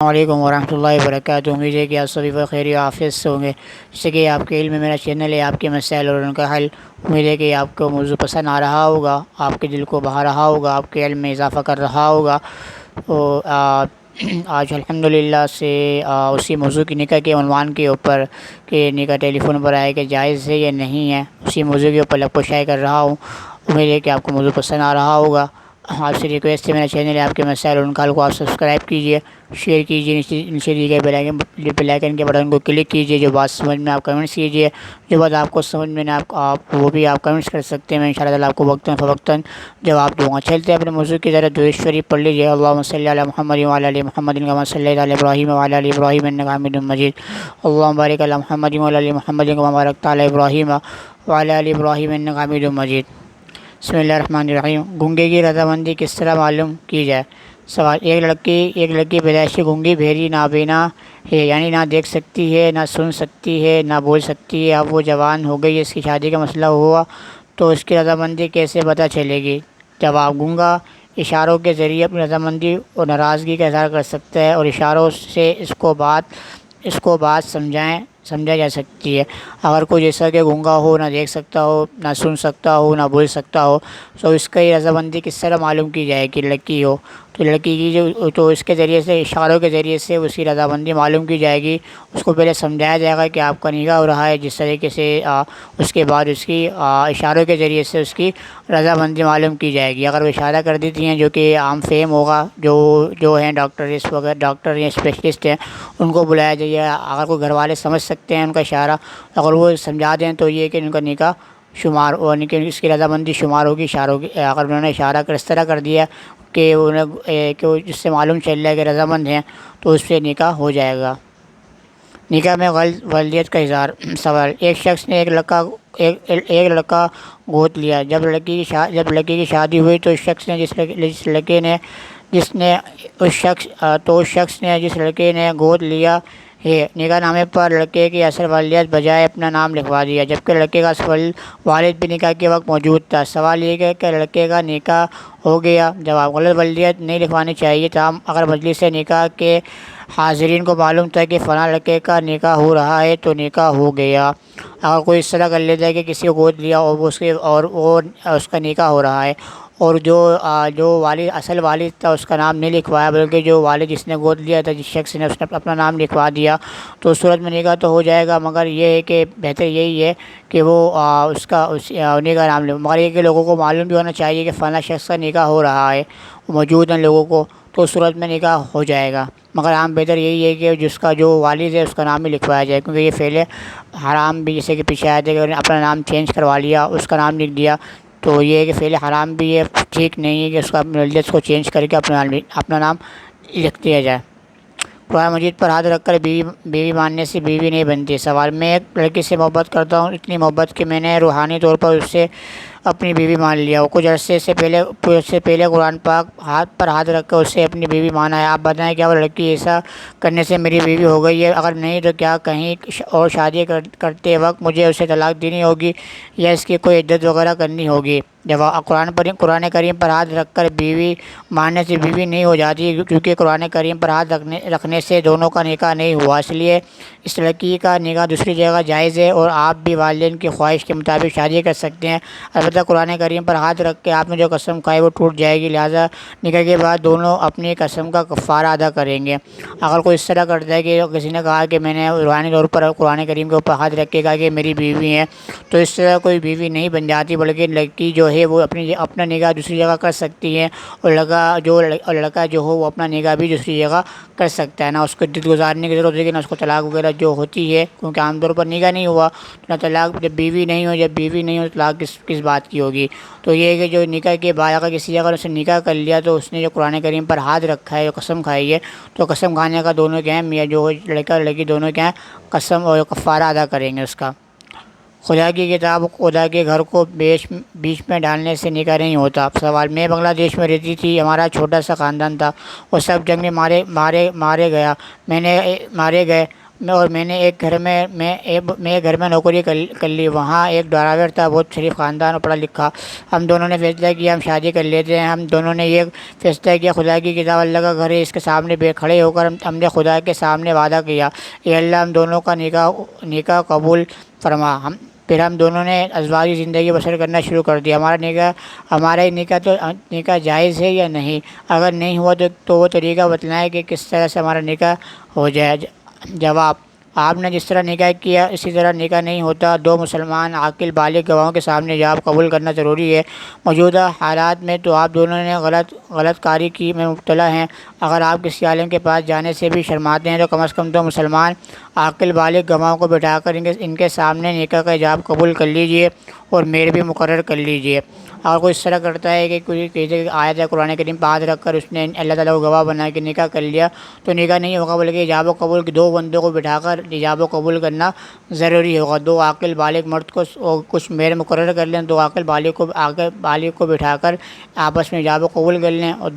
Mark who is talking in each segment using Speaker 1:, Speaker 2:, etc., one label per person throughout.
Speaker 1: السلام علیکم ورحمۃ اللہ وبرکاتہ۔ امید ہے کہ آپ سبھی بخیر و عافیت سے ہوں گے۔ جیسے کہ آپ کے علم میں میرا چینل ہے آپ کے مسائل اور ان کا حل۔ امید ہے کہ آپ کو موضوع پسند آ رہا ہوگا، آپ کے دل کو بہا رہا ہوگا، آپ کے علم میں اضافہ کر رہا ہوگا۔ تو آج الحمدللہ سے اسی موضوع کی نکاح کے عنوان کے اوپر کہ نکاح ٹیلی فون پر آئے کہ جائز ہے یا نہیں ہے، اسی موضوع کے اوپر لب و شائع کر رہا ہوں۔ امید ہے کہ آپ کو موضوع پسند آ رہا ہوگا۔ آپ سے ریکویسٹ ہے، میرا چینل ہے آپ کے مسائل اور ان کا حل کو آپ سبسکرائب کیجیے، شیئر کیجیے، نیچے دیے گئے بیل آئکن کے بٹن کو کلک کیجیے۔ جو بات سمجھ میں آپ کمنٹس کیجیے، جو بات آپ کو سمجھ میں نہ آپ وہ بھی آپ کمنٹس کر سکتے ہیں۔ میں انشاءاللہ تعالیٰ آپ کو وقتاً فوقتاً جواب دوں گا۔ چلتے ہیں اپنے موضوع کی ذرا درود شریف پڑھ لیجیے۔ اللہم صلی علی محمد وعلی آل محمد کما صلیت علی ابراہیم وعلی آل ابراہیم انک حمید مجید۔ اللہم بارک علی محمد وعلی آل محمد کما بارکت علی ابراہیم وعلی آل ابراہیم انک حمید مجید۔ بسم اللہ الرحمن الرحیم۔ گونگے کی رضامندی کس طرح معلوم کی جائے؟ سوال: ایک لڑکی پیدائشی گونگی بہری نابینا ہے، یعنی نہ دیکھ سکتی ہے، نہ سن سکتی ہے، نہ بول سکتی ہے۔ اب وہ جوان ہو گئی، اس کی شادی کا مسئلہ ہوا تو اس کی رضامندی کیسے پتہ چلے گی؟ جواب: گونگا اشاروں کے ذریعے اپنی رضامندی اور ناراضگی کا اظہار کر سکتا ہے، اور اشاروں سے اس کو بات سمجھا جا سکتی ہے۔ اگر کوئی جیسا کہ گونگا ہو، نہ دیکھ سکتا ہو، نہ سن سکتا ہو، نہ بول سکتا ہو، تو اس کی رضامندی کس طرح معلوم کی جائے کہ لڑکی ہو؟ تو لڑکی کی تو اس کے ذریعے سے، اشاروں کے ذریعے سے اس کی رضامندی معلوم کی جائے گی۔ اس کو پہلے سمجھایا جائے گا کہ آپ کا نکاح ہو رہا ہے، جس طریقے سے اس کے بعد اس کی اشاروں کے ذریعے سے اس کی رضامندی معلوم کی جائے گی۔ اگر وہ اشارہ کر دیتی ہیں، جو کہ عام فہم ہوگا، جو ہیں ڈاکٹر یا اسپیشلسٹ ہیں، ان کو بلایا جائے۔ اگر کوئی گھر والے سمجھ سکتے ہیں ان کا اشارہ، اگر وہ سمجھا دیں تو یہ کہ ان کا نکاح شمار، یعنی کہ اس کی رضامندی شمار ہوگی اشاروں کی۔ اگر انہوں نے اشارہ اس طرح کر دیا کہ جس سے معلوم چل رہا ہے کہ رضامند ہیں، تو اس سے نکاح ہو جائے گا۔ نکاح میں والدیت کا اظہار۔ سوال: ایک شخص نے ایک لڑکا گود لیا۔ جب لڑکی کی شادی ہوئی تو اس شخص نے جس لڑکے نے گود لیا ہے، نکاح نامے پر لڑکے کی اصل والدیت بجائے اپنا نام لکھوا دیا، جبکہ لڑکے کا اصل والد بھی نکاح کے وقت موجود تھا۔ سوال یہ ہے کہ لڑکے کا نکاح ہو گیا؟ جواب: غلط والدیت نہیں لکھوانی چاہیے، تاہم اگر مجلس نکاح کے حاضرین کو معلوم تھا کہ فلاں لڑکے کا نکاح ہو رہا ہے تو نکاح ہو گیا۔ اگر کوئی اس طرح کر لیتا ہے کہ کسی کو گود لیا اور اس کا نکاح ہو رہا ہے، اور جو اصل والد تھا اس کا نام نہیں لکھوایا، بلکہ جو والد جس نے گود لیا تھا، جس شخص نے، اس نے اپنا نام لکھوا دیا، تو اس صورت میں نکاح تو ہو جائے گا، مگر یہ ہے کہ بہتر یہی ہے کہ وہ انہیں کا نام لے۔ مگر یہ کہ لوگوں کو معلوم بھی ہونا چاہیے کہ فلاں شخص کا نکاح ہو رہا ہے، موجود ہیں لوگوں کو، تو اس صورت میں نکاح ہو جائے گا۔ مگر عام بہتر یہی ہے کہ جس کا جو والد ہے اس کا نام ہی لکھوایا جائے، کیونکہ یہ فعل حرام بھی، جیسے کہ پیچھے آیا تھا کہ اپنا نام چینج کروا لیا، اس کا نام لکھ دیا، تو یہ ہے کہ فعل حرام بھی ہے، ٹھیک نہیں ہے کہ اس کا والدیت کو چینج کر کے اپنا نام لکھ دیا جائے۔ قرآن مجید پر ہاتھ رکھ کر بیوی ماننے سے بیوی نہیں بنتی۔ سوال: میں ایک لڑکی سے محبت کرتا ہوں، اتنی محبت کہ میں نے روحانی طور پر اس سے اپنی بیوی مان لیا۔ وہ کچھ عرصے سے پہلے قرآن پاک پر ہاتھ رکھ کر اس سے اپنی بیوی مانا ہے۔ آپ بتائیں کیا وہ لڑکی ایسا کرنے سے میری بیوی ہو گئی ہے؟ اگر نہیں تو کیا کہیں اور شادی کرتے وقت مجھے اسے طلاق دینی ہوگی یا اس کی کوئی عدت وغیرہ کرنی ہوگی؟ جواب: قرآن کریم پر ہاتھ رکھ کر بیوی ماننے سے بیوی نہیں ہو جاتی، کیونکہ قرآن کریم پر ہاتھ رکھنے سے دونوں کا نکاح نہیں ہوا، اس لیے اس لڑکی کا نکاح دوسری جگہ جائز ہے، اور آپ بھی والدین کی خواہش کے مطابق شادی کر سکتے ہیں۔ البتہ قرآن کریم پر ہاتھ رکھ کے آپ نے جو قسم کھائی وہ ٹوٹ جائے گی، لہٰذا نکاح کے بعد دونوں اپنی قسم کا کفارہ ادا کریں گے۔ اگر کوئی اس طرح کرتا ہے کہ کسی نے کہا کہ میں نے روحانی طور پر قرآن کریم کے اوپر ہاتھ رکھ کے کہا کہ میری بیوی ہے، تو اس طرح کوئی بیوی نہیں بن جاتی، بلکہ لڑکی جو ہے وہ اپنا نکاح دوسری جگہ کر سکتی ہے، اور لڑکا جو ہو وہ اپنا نکاح بھی دوسری جگہ کر سکتا ہے۔ نہ اس کو عدت گزارنے کی ضرورت ہے، کہ نہ اس کو طلاق وغیرہ جو ہوتی ہے، کیونکہ عام طور پر نکاح نہیں ہوا، نہ طلاق، جب بیوی نہیں ہو طلاق کس بات کی ہوگی؟ تو یہ ہے کہ جو نکاح کے بعد اگر کسی جگہ اس نے نکاح کر لیا، تو اس نے جو قرآن کریم پر ہاتھ رکھا ہے، جو قسم کھائی ہے، تو قسم کھانے کا دونوں کیا ہے، جو لڑکا اور لڑکی دونوں کیا ہے، قسم اور کفارہ ادا کریں گے اس کا۔ خدا کی کتاب خدا کے گھر کو بیچ میں ڈالنے سے نکاح نہیں ہوتا۔ سوال: میں بنگلہ دیش میں رہتی تھی، ہمارا چھوٹا سا خاندان تھا، وہ سب جنگ میں مارے گئے، میں نے ایک گھر میں ایک گھر میں نوکری کر لی، وہاں ایک ڈرائیور تھا، بہت شریف خاندان اور پڑھا لکھا۔ ہم دونوں نے فیصلہ کیا ہم شادی کر لیتے ہیں۔ ہم دونوں نے یہ فیصلہ کیا، خدا کی کتاب اللہ کا گھر ہے، اس کے سامنے کھڑے ہو کر ہم نے خدا کے سامنے وعدہ کیا، اے اللہ ہم دونوں کا نکاح قبول فرما۔ پھر ہم دونوں نے ازواجی زندگی بسر کرنا شروع کر دیا۔ ہمارا یہ نکاح جائز ہے یا نہیں؟ اگر نہیں ہوا تو وہ طریقہ بتلائیں کہ کس طرح سے ہمارا نکاح ہو جائے۔ جواب: آپ نے جس طرح نکاح کیا اسی طرح نکاح نہیں ہوتا۔ دو مسلمان عاقل بالغ گواہوں کے سامنے جواب قبول کرنا ضروری ہے۔ موجودہ حالات میں تو آپ دونوں نے غلط کاری کی میں مبتلا ہیں۔ اگر آپ کسی عالم کے پاس جانے سے بھی شرماتے ہیں تو کم از کم دو مسلمان عاقل بالغ گواہوں کو بٹھا کر ان کے سامنے نکاح کا جواب قبول کر لیجئے اور مہر بھی مقرر کر لیجئے۔ اگر کوئی اس طرح کرتا ہے کہ کوئی کسی آیت ہے قرآن کریم پہ ہاتھ رکھ کر اس نے اللہ تعالیٰ کو گواہ بنا کے نکاح کر لیا تو نکاح نہیں ہوگا، بلکہ ایجاب و قبول کے دو بندوں کو بٹھا کر ایجاب و قبول کرنا ضروری ہوگا۔ دو عاقل بالغ مرد کو کچھ مہر مقرر کر لیں، دو عاقل بالغ کو بٹھا کر آپس میں ایجاب و قبول کر لیں، اور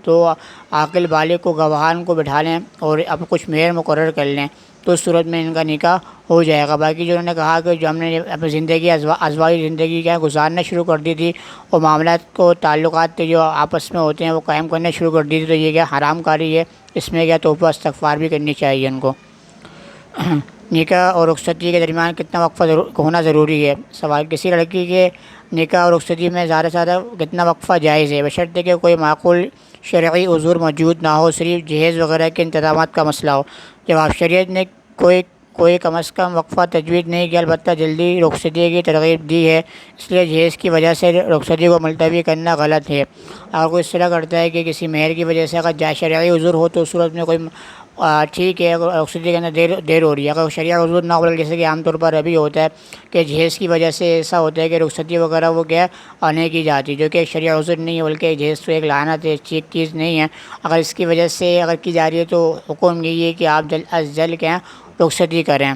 Speaker 1: دو عاقل بالغ کو گواہان کو بٹھا لیں اور اب کچھ مہر مقرر کر لیں، تو اس صورت میں ان کا نکاح ہو جائے گا۔ باقی جو انہوں نے کہا کہ جو ہم نے اپنی زندگی ازواجی زندگی کیا گزارنا شروع کر دی تھی اور معاملات کو تعلقات جو آپس میں ہوتے ہیں وہ قائم کرنا شروع کر دی تھی، تو یہ کیا حرام کاری ہے، اس میں کیا توبہ استغفار بھی کرنی چاہیے ان کو۔ نکاح اور رخصتی کے درمیان کتنا وقفہ ہونا ضروری ہے؟ سوال: کسی لڑکی کے نکاح اور رخصتی میں زیادہ سے زیادہ کتنا وقفہ جائز ہے؟ بشرطے کہ کوئی معقول شرعی عذر موجود نہ ہو، صرف جہیز وغیرہ کے انتظامات کا مسئلہ ہو۔ جواب: شریعت نے کوئی کم از کم وقفہ تجویز نہیں کیا، البتہ جلدی رخصتی کی ترغیب دی ہے، اس لیے جہیز کی وجہ سے رخصتی کو ملتوی کرنا غلط ہے۔ اگر کوئی اس طرح کرتا ہے کہ کسی مہر کی وجہ سے اگر شرعی عذر ہو تو اس صورت میں کوئی ٹھیک ہے، اگر رخصتی کے اندر دیر ہو رہی ہے، اگر شرعی عذر نہ ہو، جیسے کہ عام طور پر ابھی ہوتا ہے کہ جہیز کی وجہ سے ایسا ہوتا ہے کہ رخصتی وغیرہ وہ کیا نہیں کی جاتی، جو کہ ایک شرعی عذر نہیں ہے، بلکہ جہیز تو ایک لعنت ہے، ٹھیک چیز نہیں ہے۔ اگر اس کی وجہ سے اگر کی جا رہی ہے تو حکم یہی ہے کہ آپ جلد از جلد کیا رخصتی کریں۔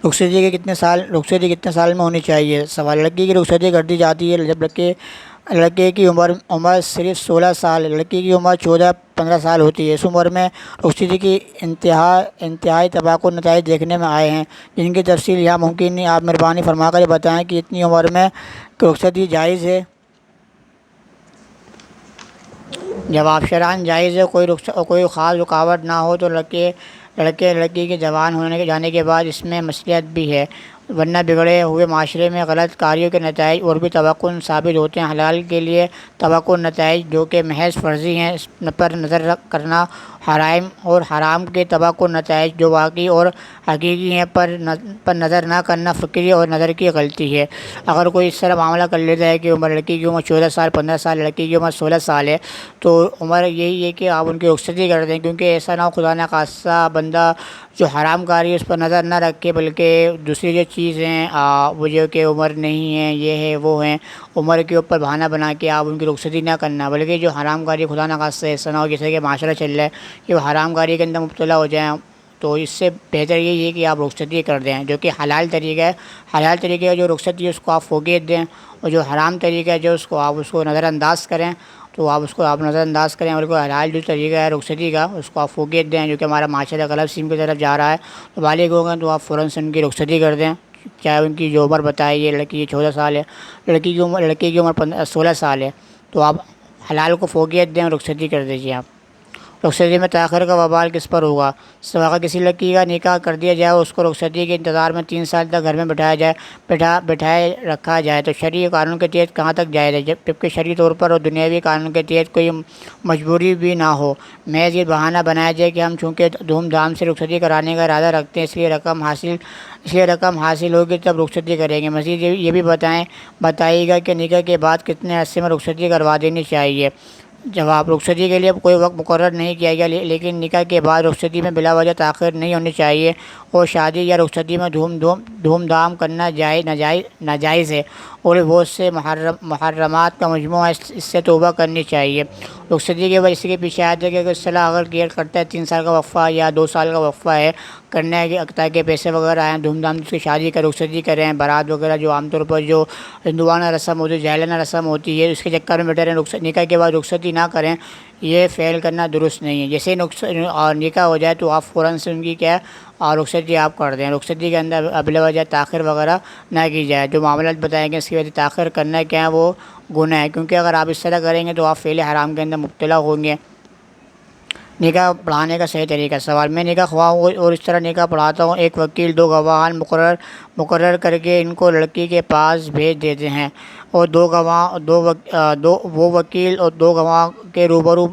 Speaker 1: رخصتی کتنے سال میں ہونی چاہیے؟ سوال: لڑکی کی رخصتی کر دی جاتی ہے جب لڑکے کی عمر صرف 16 سال، لڑکی کی عمر 14-15 سال ہوتی ہے۔ اس عمر میں رخصتی کی انتہائی تباہ نتائج دیکھنے میں آئے ہیں، جن کی تفصیل یہاں ممکن نہیں۔ آپ مہربانی فرما کر یہ بتائیں کہ اتنی عمر میں رخصتی جائز ہے؟ جواب: شرعاً جائز ہے، کوئی خاص رکاوٹ نہ ہو تو لڑکی کے جوان جانے کے بعد اس میں مصلحت بھی ہے، ورنہ بگڑے ہوئے معاشرے میں غلط کاریوں کے نتائج اور بھی توقع ثابت ہوتے ہیں۔ حلال کے لیے توقع نتائج جو کہ محض فرضی ہیں اس پر نظر کرنا حرام، اور حرام کے توقع نتائج جو واقعی اور حقیقی ہیں پر نظر نہ کرنا فکری اور نظر کی غلطی ہے۔ اگر کوئی اس طرح معاملہ کر لیتا ہے کہ لڑکی کی عمر 14 سال 15 سال، لڑکی کی عمر 16 سال ہے، تو عمر یہی ہے کہ آپ ان کی رخصتی کر دیں، کیونکہ ایسا نہ ہو خدا نہ خاصہ بندہ جو حرام کاری ہے اس پر نظر نہ رکھے، بلکہ دوسری جو چیزیں وہ جو کہ عمر نہیں ہے، یہ ہے وہ ہیں، عمر کے اوپر بہانہ بنا کے آپ ان کی رخصتی نہ کرنا، بلکہ جو حرام کاری خدا نہ خاصہ ایسا نہ ہو جیسے کہ معاشرہ چل رہا ہے کہ وہ حرام کاری کے اندر مبتلا ہو جائیں، تو اس سے بہتر یہی ہے کہ آپ رخصتی کر دیں، جو کہ حلال طریقہ ہے۔ حلال طریقے کا جو رخصتی ہے اس کو آپ فوقیت دیں، اور جو حرام طریقہ ہے جو اس کو نظر انداز کریں، تو آپ نظر انداز کریں، اور کوئی حلال جو طریقہ ہے رخصتی کا اس کو آپ فوقیت دیں، جو کہ ہمارا معاشرہ غلط سیم کی طرف جا رہا ہے۔ تو بالغ ہو گئے تو آپ فوراً سے ان کی رخصتی کر دیں، چاہے ان کی جو عمر بتائی ہے، لڑکی کی 14 سال ہے، لڑکی کی عمر 16 سال ہے، تو آپ حلال کو فوقیت دیں اور رخصتی کر دیجیے۔ آپ رخصتی میں تاخیر کا وبال کس پر ہوگا؟ اگر کسی لڑکی کا نکاح کر دیا جائے اور اس کو رخصتی کے انتظار میں 3 سال تک گھر میں بٹھائے رکھا جائے تو شرعی قانون کے تحت کہاں تک جائز ہے؟ جبکہ شرعی طور پر اور دنیاوی قانون کے تحت کوئی مجبوری بھی نہ ہو، محض یہ بہانہ بنایا جائے کہ ہم چونکہ دھوم دھام سے رخصتی کرانے کا ارادہ رکھتے ہیں، اس لیے رقم حاصل ہوگی تب رخصتی کریں گے۔ مزید یہ بھی بتائیے گا کہ نکاح کے بعد کتنے عرصے میں رخصتی کروا دینی چاہیے؟ جواب: رخصتی کے لیے کوئی وقت مقرر نہیں کیا گیا، لیکن نکاح کے بعد رخصتی میں بلا وجہ تاخیر نہیں ہونی چاہیے، اور شادی یا رخصتی میں دھوم دھام کرنا ناجائز ہے، اور بہت سے محرمات کا مجموعہ، اس سے توبہ کرنی چاہیے۔ رخصتی کے وجہ کے پیچھے آتا ہے کہ اصطلاح اگر کیئر کرتا ہے 3 سال کا وقفہ یا 2 سال کا وقفہ ہے کرنا ہے تاکہ پیسے وغیرہ آئیں، دھوم دھام سے شادی کا رخصتی کریں، بارات وغیرہ جو عام طور پر جو ہندوانہ رسم ہوتی ہے، جاہلانہ رسم ہوتی ہے، اس کے چکر میں بیٹھے رہیں، نکاح کے بعد رخصتی نہ کریں، یہ فعل کرنا درست نہیں ہے۔ جیسے اور نکاح ہو جائے تو آپ فوراً سے ان کی کیا رخصتی آپ کر دیں، رخصتی کے اندر بلا وجہ تاخیر وغیرہ نہ کی جائے۔ جو معاملات بتائیں گے اس کی وجہ سے تاخیر کرنا کیا ہے وہ گناہ ہے، کیونکہ اگر آپ اس طرح کریں گے تو آپ فعل حرام کے اندر مبتلا ہوں گے۔ نکاح پڑھانے کا صحیح طریقہ سوال، میں نکاح خواہ ہوں اور اس طرح نکاح پڑھاتا ہوں، ایک وکیل دو گواہان مقرر کر کے ان کو لڑکی کے پاس بھیج دیتے ہیں، اور وہ وکیل اور دو گواہ کے روبرو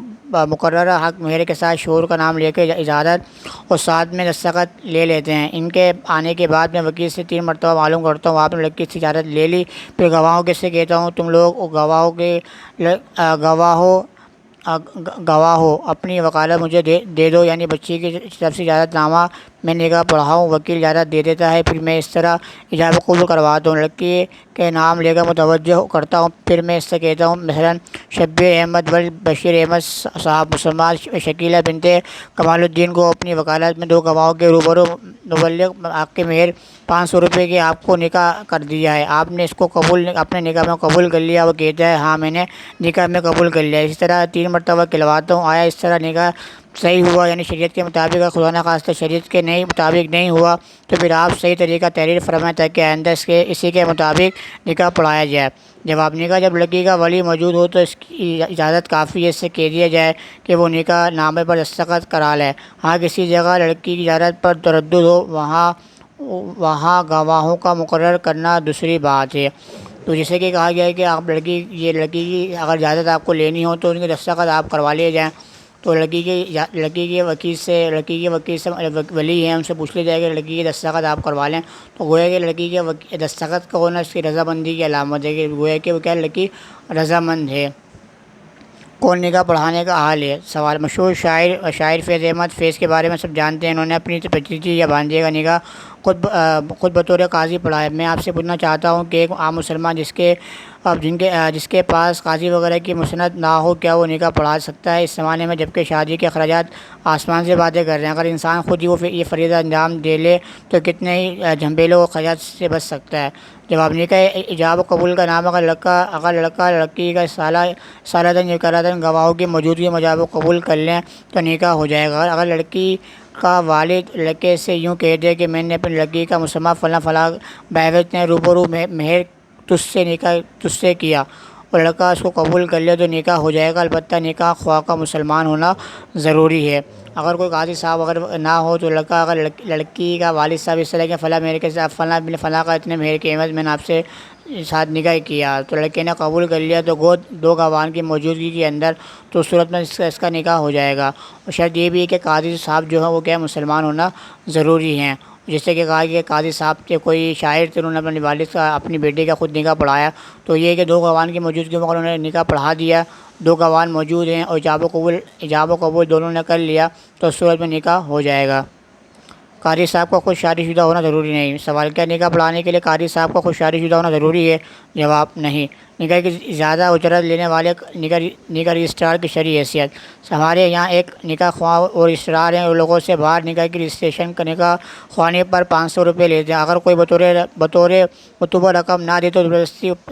Speaker 1: مقررہ حق مہر کے ساتھ شوہر کا نام لے کے اجازت اور ساتھ میں دستخط لے لیتے ہیں۔ ان کے آنے کے بعد میں وکیل سے 3 مرتبہ معلوم کرتا ہوں آپ نے لڑکی سے اجازت لے لی، پھر گواہوں کے سے کہتا ہوں تم لوگ گواہو اپنی وکالت مجھے دے دو، یعنی بچی کی طرف سے اجازت نامہ، میں نکاح پڑھاؤں، وکیل اجازت دے دیتا ہے، پھر میں اس طرح اجازت قبول کرواتا ہوں، لڑکی کے نام لے کر متوجہ کرتا ہوں، پھر میں اس سے کہتا ہوں مثلاً شبیر احمد بشیر احمد صاحب، مسلمان شکیلہ بنت کمال الدین کو اپنی وکالت میں 2 گواہوں کے روبرو مبلغ حق مہر 500 روپے کی آپ کو نکاح کر دیا ہے، آپ نے اس کو اپنے نکاح میں قبول کر لیا، وہ کہتا ہے ہاں میں نے نکاح میں قبول کر لیا، اسی طرح 3 مرتبہ کھلواتا ہوں، آیا اس طرح نکاح صحیح ہوا، یعنی شریعت کے مطابق، اگر خدا نخواستہ شریعت کے مطابق نہیں ہوا تو پھر آپ صحیح طریقہ تحریر فرمائیں تاکہ آئندہ اسی کے مطابق نکاح پڑھایا جائے۔ جواب، نکاح جب لڑکی کا ولی موجود ہو تو اس کی اجازت کافی ہے، اس سے کہہ دیا جائے کہ وہ نکاح نامے پر دستخط کرا لے۔ ہاں کسی جگہ لڑکی کی اجازت پر تردد ہو، وہاں گواہوں کا مقرر کرنا دوسری بات ہے۔ تو جیسے کہ کہا گیا ہے کہ آپ لڑکی کی اگر اجازت آپ کو لینی ہو تو ان کے دستخط آپ کروا لیے جائیں، تو لڑکی کے وکیل سے ولی ہیں ان سے پوچھ لیا جائے کہ لڑکی کے دستخط آپ کروا لیں، تو گویا کہ لڑکی کے دستخط کا ہونا اس کی رضامندی کی علامت ہے، کہ گویا کہ وہ کیا لڑکی رضامند ہے۔ کون نکاح پڑھانے کا حال ہے سوال، مشہور شاعر فیض احمد فیض کے بارے میں سب جانتے ہیں، انہوں نے اپنی بھتیجی یا بھانجے کا نکاح خود بطور قاضی پڑھایا۔ میں آپ سے پوچھنا چاہتا ہوں کہ ایک عام مسلمان جس کے پاس قاضی وغیرہ کی مسند نہ ہو، کیا وہ نکاح پڑھا سکتا ہے اس زمانے میں، جبکہ شادی کے اخراجات آسمان سے باتیں کر رہے ہیں؟ اگر انسان خود ہی یہ فریضہ انجام دے لے تو کتنے ہی جھنبیلوں و اخراجات سے بچ سکتا ہے۔ جواب، نکاح ایجاب و قبول کا نام، اگر لڑکا لڑکی کا سالہ نکالتاً گواہوں کی موجودگی میں ایجاب و قبول کر لیں تو نکاح ہو جائے گا۔ اگر لڑکی کا والد لڑکے سے یوں کہہ دے کہ میں نے اپنی لڑکی کا مسمى فلاں بعوض نے روبرو مہر تجھ سے کیا اور لڑکا اس کو قبول کر لے تو نکاح ہو جائے گا، البتہ نکاح خواہ کا مسلمان ہونا ضروری ہے۔ اگر کوئی قاضی صاحب اگر نہ ہو تو اگر لڑکی کا والد صاحب اس طرح کہ فلاں مہر کے ساتھ فلاں بن فلاں کا اتنے مہر کے عوض میں نے آپ سے ساتھ نکاح کیا، تو لڑکے نے قبول کر لیا تو 2 گواہان کی موجودگی کے اندر، تو اس صورت میں اس کا نکاح ہو جائے گا، اور شرط یہ بھی ہے کہ قاضی صاحب جو ہے وہ کیا مسلمان ہونا ضروری ہیں۔ جیسے کہ کہا کہ قاضی صاحب کے کوئی شاعر تھے، انہوں نے اپنے والد کا اپنی بیٹی کا خود نکاح پڑھایا، تو یہ کہ 2 گواہان کی موجودگی میں اگر انہوں نے نکاح پڑھا دیا، 2 گواہان موجود ہیں اور ایجاب و قبول دونوں نے کر لیا تو اس صورت میں نکاح ہو جائے گا۔ قاری صاحب کا خود شادی شدہ ہونا ضروری نہیں سوال، کیا نکاح پڑھانے کے لیے قاری صاحب کا خود شادی شدہ ہونا ضروری ہے؟ جواب، نہیں۔ نکاح کی زیادہ اجرت لینے والے نکاح رجسٹرار کی شرعی حیثیت، ہمارے یہاں ایک نکاح خواہ اور رجسٹرار ہیں، اور لوگوں سے باہر نکاح کی رجسٹریشن کا نکاح خوانے پر 500 روپے لیتے ہیں، اگر کوئی بطور مطلوبہ رقم نہ دے تو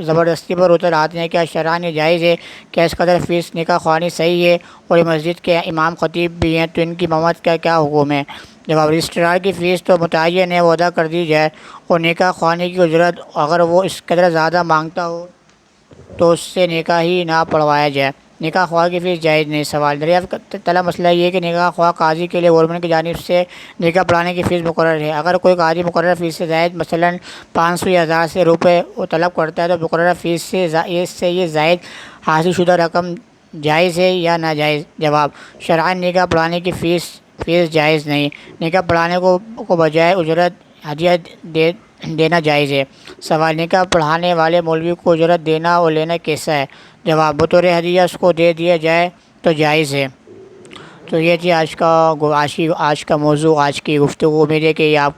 Speaker 1: زبردستی پر اتر آتے ہیں، کیا شرعاً یہ جائز ہے؟ کیا اس قدر فیس نکاح خوانی صحیح ہے؟ اور یہ مسجد کے امام خطیب بھی ہیں تو ان کی ممت کا کیا حکم ہے؟ جواب، رجسٹرار کی فیس تو متعین ہے، وہ ادا کر دی جائے، اور نکاح خوانی کی اجرت اگر وہ اس قدر زیادہ مانگتا ہو تو اس سے نکاح ہی نہ پڑھوایا جائے۔ نکاح خواہ کی فیس جائز نہیں سوال، دریافت طلب مسئلہ یہ ہے کہ نکاح خواہ قاضی کے لیے گورنمنٹ کی جانب سے نکاح پڑھانے کی فیس مقرر ہے، اگر کوئی قاضی مقررہ فیس سے زائد مثلاً 500 یا 1000 سے روپے وہ طلب کرتا ہے تو مقررہ فیس سے یہ زائد حاصل شدہ رقم جائز ہے یا ناجائز؟ جواب، شرعاً نکاح پڑھانے کی فیس جائز نہیں، نکاح پڑھانے کو بجائے اجرت ہدیہ دینا جائز ہے۔ سوال، نکاح پڑھانے والے مولوی کو اجرت دینا اور لینا کیسا ہے؟ جواب، بطور ہدیہ اس کو دے دیا جائے تو جائز ہے۔ تو یہ تھی آج کا موضوع، آج کی گفتگو۔ امید ہے کہ یہ آپ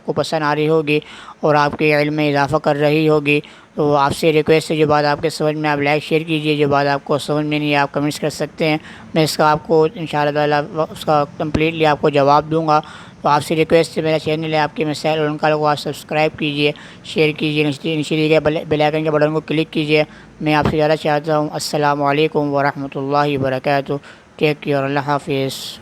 Speaker 1: کو پسند آ رہی ہوگی اور آپ کے علم میں اضافہ کر رہی ہوگی۔ تو آپ سے ریکویسٹ ہے، جو بات آپ کے سمجھ میں آپ لائک شیئر کیجیے، جو بات آپ کو سمجھ میں نہیں ہے آپ کمنٹس کر سکتے ہیں، میں اس کا آپ کو انشاءاللہ تعالیٰ اس کا کمپلیٹلی آپ کو جواب دوں گا۔ تو آپ سے ریکویسٹ ہے، میرا چینل ہے آپ کے مسائل اور ان کا کو آپ سبسکرائب کیجیے، شیئر کیجیے، نیچے دیے گئے بیل آئکن کے بٹن کو کلک کیجیے۔ میں آپ سے زیادہ چاہتا ہوں۔ السلام علیکم ورحمۃ اللہ وبرکاتہ۔ ٹیک کیئر، اللہ حافظ۔